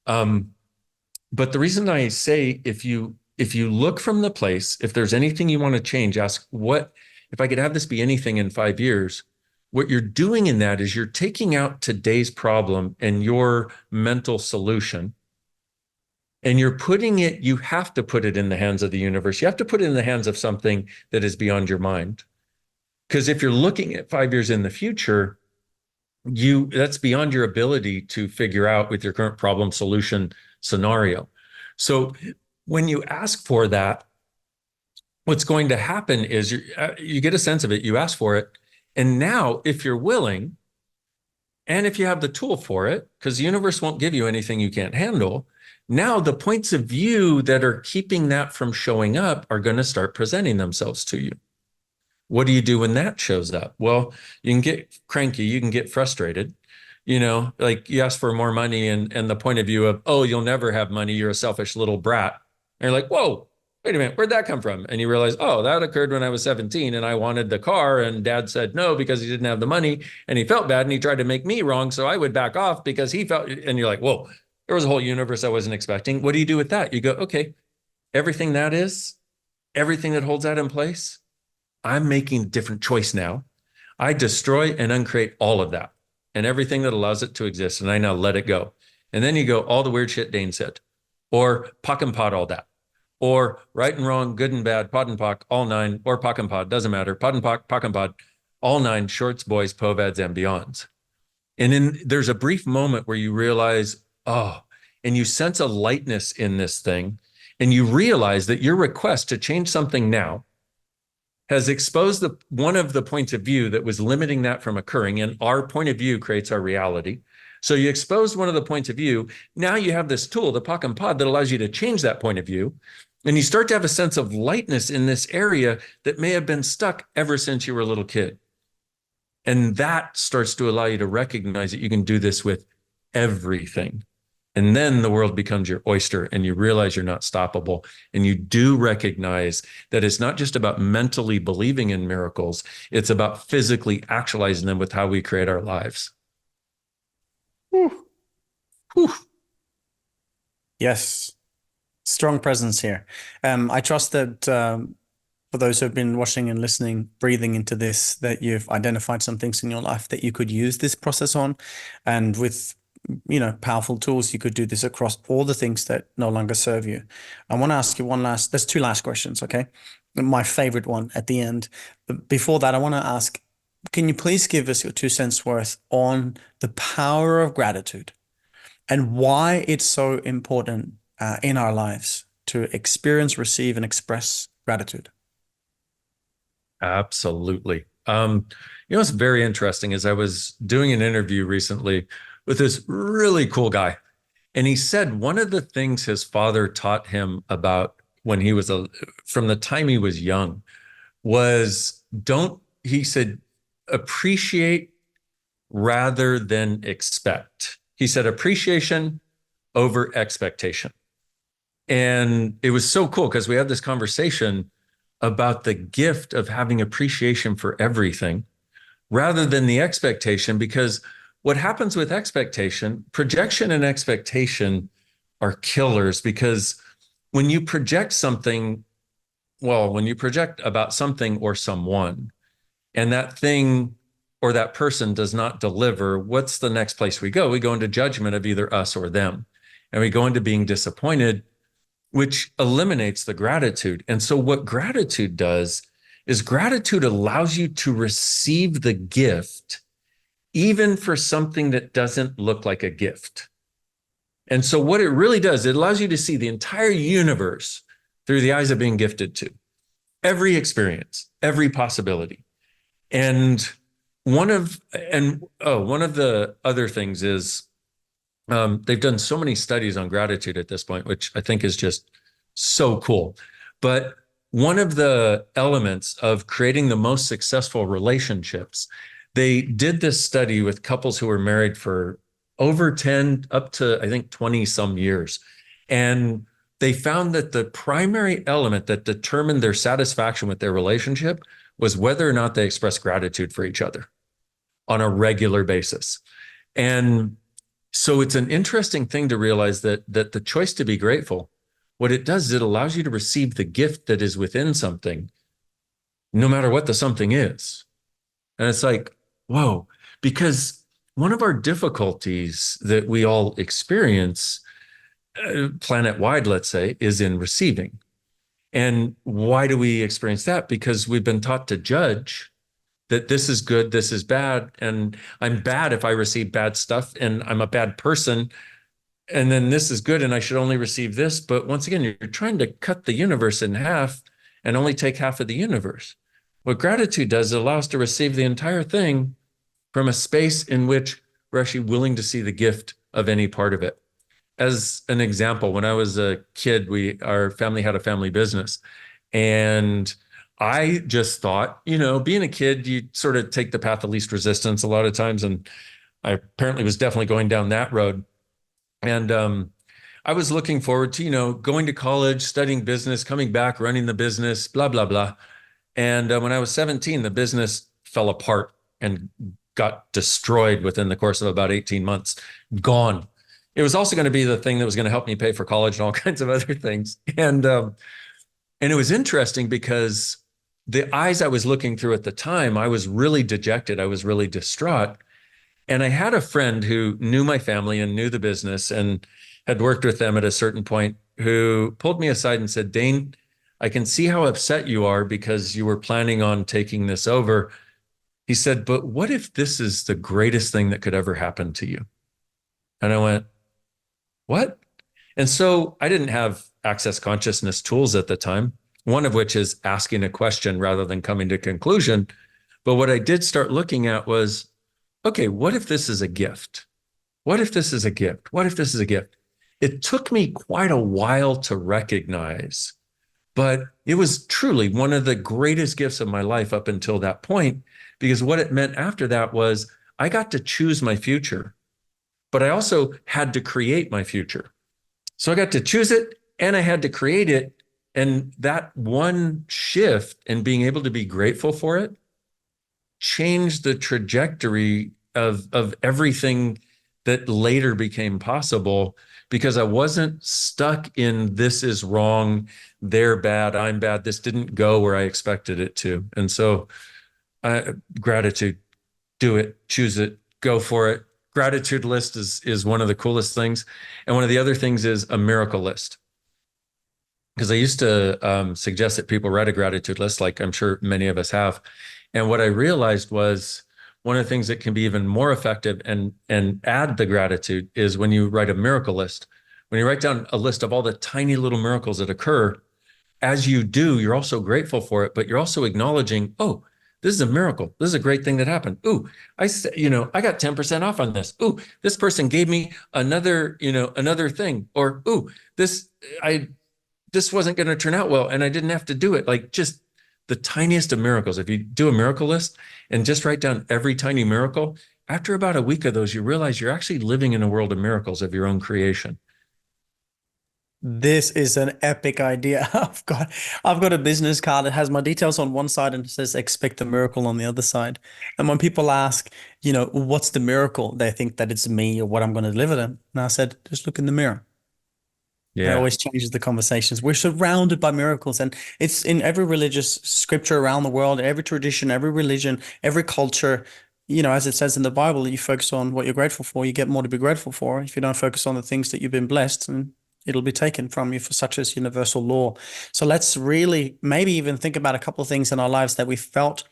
But the reason I say, if you look from the place, if there's anything you want to change, ask, what if I could have this be anything in 5 years? What you're doing in that is you're taking out today's problem and your mental solution, and you're putting it, you have to put it in the hands of the universe. You have to put it in the hands of something that is beyond your mind. Because if you're looking at 5 years in the future, that's beyond your ability to figure out with your current problem solution scenario. So when you ask for that, what's going to happen is you get a sense of it, you ask for it, and now if you're willing, and if you have the tool for it, because the universe won't give you anything you can't handle, now the points of view that are keeping that from showing up are going to start presenting themselves to you. What do you do when that shows up? Well, you can get cranky, you can get frustrated, like you ask for more money and the point of view of, oh, you'll never have money, you're a selfish little brat. And you're like, whoa, wait a minute, where'd that come from? And you realize, oh, that occurred when I was 17 and I wanted the car and dad said no because he didn't have the money and he felt bad and he tried to make me wrong. So I would back off because he felt, and you're like, whoa, there was a whole universe I wasn't expecting. What do you do with that? You go, okay, everything that holds that in place, I'm making a different choice now. I destroy and uncreate all of that and everything that allows it to exist. And I now let it go. And then you go, all the weird shit Dane said, or pock and pod all that, or right and wrong, good and bad, pod and pock, all nine, or pock and pod, doesn't matter, pod and pock and pod, all nine, shorts, boys, povads, and beyonds. And then there's a brief moment where you realize, oh, and you sense a lightness in this thing, and you realize that your request to change something now has exposed one of the points of view that was limiting that from occurring, and our point of view creates our reality. So you exposed one of the points of view. Now you have this tool, the pock and pod, that allows you to change that point of view. And you start to have a sense of lightness in this area that may have been stuck ever since you were a little kid. And that starts to allow you to recognize that you can do this with everything. And then the world becomes your oyster and you realize you're not stoppable. And you do recognize that it's not just about mentally believing in miracles. It's about physically actualizing them with how we create our lives. Whew. Whew. Yes. Strong presence here. I trust that for those who have been watching and listening, breathing into this, that you've identified some things in your life that you could use this process on. And with powerful tools, you could do this across all the things that no longer serve you. I want to ask you there's two last questions, okay? My favorite one at the end. But before that, I want to ask, can you please give us your 2 cents worth on the power of gratitude and why it's so important in our lives to experience, receive, and express gratitude? Absolutely. What's very interesting is I was doing an interview recently with this really cool guy. And he said one of the things his father taught him about when he was from the time he was young was he said, appreciate rather than expect. He said appreciation over expectation. And it was so cool because we had this conversation about the gift of having appreciation for everything rather than the expectation. Because what happens with expectation, projection and expectation are killers. Because when you project something, well, when you project about something or someone, and that thing or that person does not deliver, what's the next place we go? We go into judgment of either us or them. And we go into being disappointed, which eliminates the gratitude. And so what gratitude does is gratitude allows you to receive the gift, even for something that doesn't look like a gift. And so what it really does, it allows you to see the entire universe through the eyes of being gifted to. Every experience, every possibility. And one of the other things is they've done so many studies on gratitude at this point, which I think is just so cool. But one of the elements of creating the most successful relationships, they did this study with couples who were married for over 10 up to, I think, 20 some years. And they found that the primary element that determined their satisfaction with their relationship was whether or not they expressed gratitude for each other on a regular basis. And so it's an interesting thing to realize that the choice to be grateful, what it does is it allows you to receive the gift that is within something, no matter what the something is. And it's like, whoa, because one of our difficulties that we all experience planet-wide, let's say, is in receiving. And why do we experience that? Because we've been taught to judge that this is good, this is bad, and I'm bad if I receive bad stuff, and I'm a bad person, and then this is good, and I should only receive this. But once again, you're trying to cut the universe in half and only take half of the universe. What gratitude does, it allows us to receive the entire thing from a space in which we're actually willing to see the gift of any part of it. As an example, when I was a kid, our family had a family business, and I just thought, being a kid, you sort of take the path of least resistance a lot of times. And I apparently was definitely going down that road. And I was looking forward to, going to college, studying business, coming back, running the business, blah, blah, blah. And when I was 17, the business fell apart and got destroyed within the course of about 18 months, gone. It was also going to be the thing that was going to help me pay for college and all kinds of other things. And it was interesting because the eyes I was looking through at the time, I was really dejected. I was really distraught. And I had a friend who knew my family and knew the business and had worked with them at a certain point, who pulled me aside and said, "Dane, I can see how upset you are because you were planning on taking this over." He said, "But what if this is the greatest thing that could ever happen to you?" And I went, "What?" And so I didn't have access consciousness tools at the time, one of which is asking a question rather than coming to a conclusion. But what I did start looking at was, okay, what if this is a gift? What if this is a gift? What if this is a gift? It took me quite a while to recognize, but it was truly one of the greatest gifts of my life up until that point, because what it meant after that was I got to choose my future, but I also had to create my future. So I got to choose it and I had to create it. And that one shift and being able to be grateful for it changed the trajectory of everything that later became possible, because I wasn't stuck in this is wrong, they're bad, I'm bad, this didn't go where I expected it to. And so gratitude, do it, choose it, go for it. Gratitude list is one of the coolest things. And one of the other things is a miracle list. Because I used to suggest that people write a gratitude list, like I'm sure many of us have. And what I realized was one of the things that can be even more effective and add the gratitude is when you write a miracle list. When you write down a list of all the tiny little miracles that occur, as you do, you're also grateful for it, but you're also acknowledging, oh, this is a miracle. This is a great thing that happened. Ooh, I got 10% off on this. Ooh, this person gave me another thing. Or, ooh, this wasn't going to turn out well and I didn't have to do it. Like just the tiniest of miracles. If you do a miracle list and just write down every tiny miracle, after about a week of those, you realize you're actually living in a world of miracles of your own creation. This is an epic idea. I've got a business card that has my details on one side and it says expect a miracle on the other side. And when people ask, what's the miracle? They think that it's me or what I'm going to deliver them. And I said, just look in the mirror. It Yeah. always changes the conversations. We're surrounded by miracles, and it's in every religious scripture around the world, every tradition, every religion, every culture. As it says in the Bible, you focus on what you're grateful for, you get more to be grateful for. If you don't focus on the things that you've been blessed, and it'll be taken from you, for such as universal law. So let's really maybe even think about a couple of things in our lives that we felt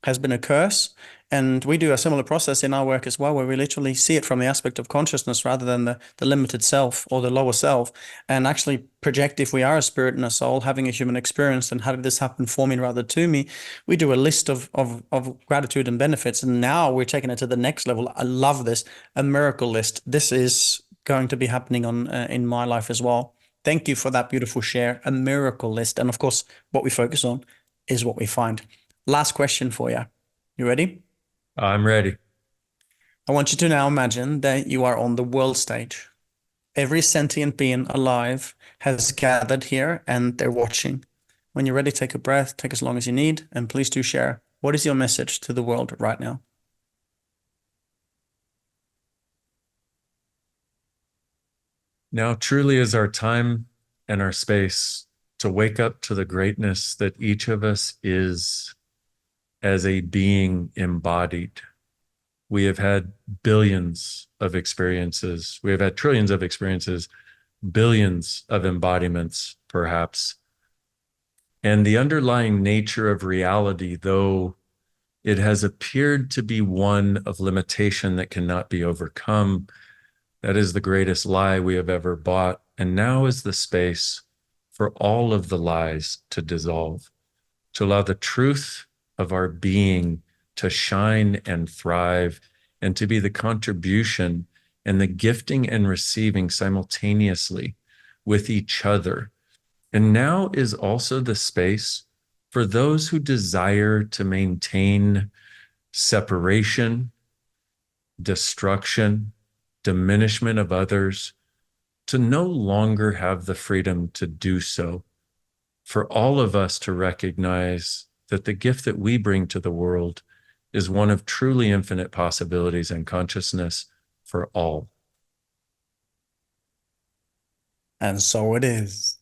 has been a curse. And we do a similar process in our work as well, where we literally see it from the aspect of consciousness rather than the limited self or the lower self, and actually project, if we are a spirit and a soul having a human experience, and how did this happen for me rather to me? We do a list of gratitude and benefits. And now we're taking it to the next level. I love this, a miracle list. This is going to be happening on in my life as well. Thank you for that beautiful share, a miracle list. And of course, what we focus on is what we find. Last question for you. You ready? I'm ready. I want you to now imagine that you are on the world stage. Every sentient being alive has gathered here and they're watching. When you're ready, take a breath, take as long as you need, and please do share. What is your message to the world right now? Now truly is our time and our space to wake up to the greatness that each of us is as a being embodied. We have had billions of experiences. We have had trillions of experiences, billions of embodiments, perhaps. And the underlying nature of reality, though it has appeared to be one of limitation that cannot be overcome, that is the greatest lie we have ever bought. And now is the space for all of the lies to dissolve, to allow the truth of our being to shine and thrive, and to be the contribution and the gifting and receiving simultaneously with each other. And now is also the space for those who desire to maintain separation, destruction, diminishment of others, to no longer have the freedom to do so. For all of us to recognize that the gift that we bring to the world is one of truly infinite possibilities and consciousness for all. And so it is.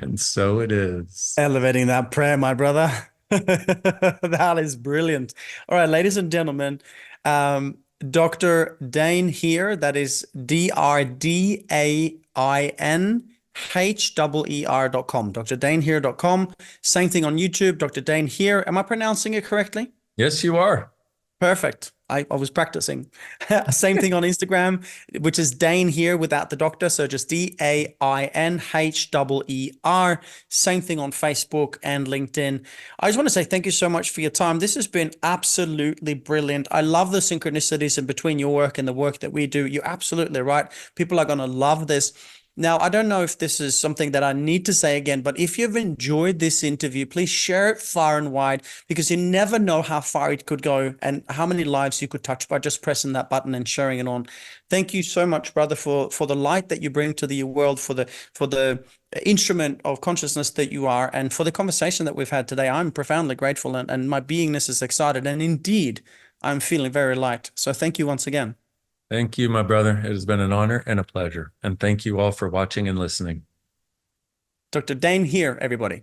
And so it is. Elevating that prayer, my brother. That is brilliant. All right, ladies and gentlemen, Dr. Dain Heer, that is DRDAINHEER.com, drdainheer.com. Same thing on YouTube, Dr. Dain Heer. Am I pronouncing it correctly? Yes, you are. Perfect. I was practicing. Same thing on Instagram, which is Dain Heer without the doctor. So just DAINHEER. Same thing on Facebook and LinkedIn. I just want to say thank you so much for your time. This has been absolutely brilliant. I love the synchronicities in between your work and the work that we do. You're absolutely right. People are going to love this. Now, I don't know if this is something that I need to say again, but if you've enjoyed this interview, please share it far and wide, because you never know how far it could go and how many lives you could touch by just pressing that button and sharing it on. Thank you so much, brother, for the light that you bring to the world, for the instrument of consciousness that you are, and for the conversation that we've had today. I'm profoundly grateful, and my beingness is excited, and indeed, I'm feeling very light. So thank you once again. Thank you, my brother. It has been an honor and a pleasure. And thank you all for watching and listening. Dr. Dain Heer, everybody.